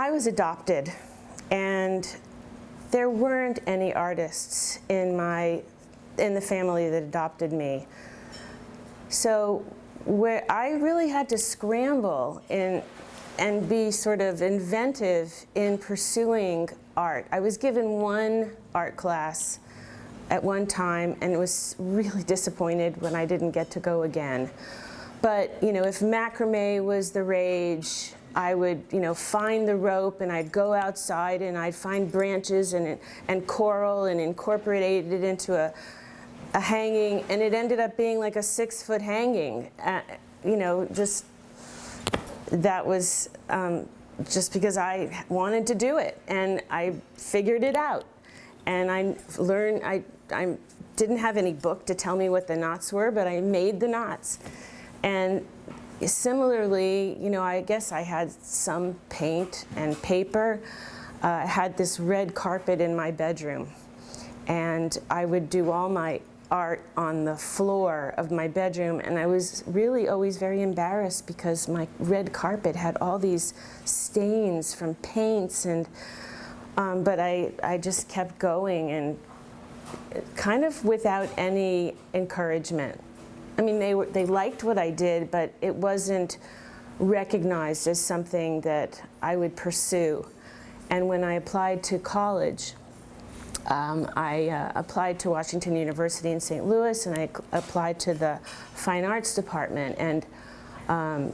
I was adopted, and there weren't any artists in the family that adopted me. So I really had to scramble and be sort of inventive in pursuing art. I was given one art class at one time and was really disappointed when I didn't get to go again. But if macrame was the rage, I would find the rope and I'd go outside and I'd find branches and coral and incorporate it into a hanging, and it ended up being like a 6-foot hanging. That was just because I wanted to do it, and I figured it out. And I learned, I didn't have any book to tell me what the knots were, but I made the knots. And similarly, I guess I had some paint and paper. I had this red carpet in my bedroom, and I would do all my art on the floor of my bedroom, and I was really always very embarrassed because my red carpet had all these stains from paints, and but I just kept going, and kind of without any encouragement. I mean, they liked what I did, but it wasn't recognized as something that I would pursue. And when I applied to college, I applied to Washington University in St. Louis, and I applied to the Fine Arts Department, and I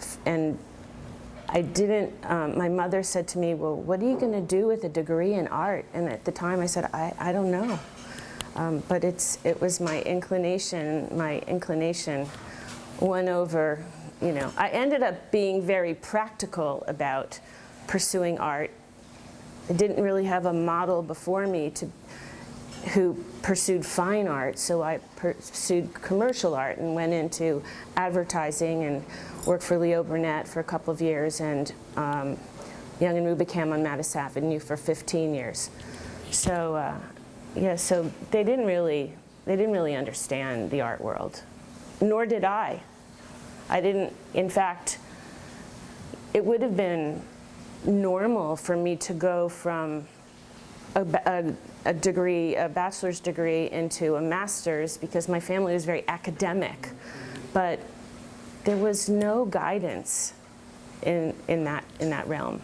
didn't, my mother said to me, well, what are you going to do with a degree in art? And at the time I said, I don't know. But it was my inclination won over, I ended up being very practical about pursuing art. I didn't really have a model before me who pursued fine art, so I pursued commercial art and went into advertising and worked for Leo Burnett for a couple of years, and Young and Rubicam on Mattis Avenue for 15 years. So yeah, so they didn't really understand the art world, nor did I. I didn't. In fact, it would have been normal for me to go from a degree, a bachelor's degree, into a master's, because my family was very academic, but there was no guidance in that realm.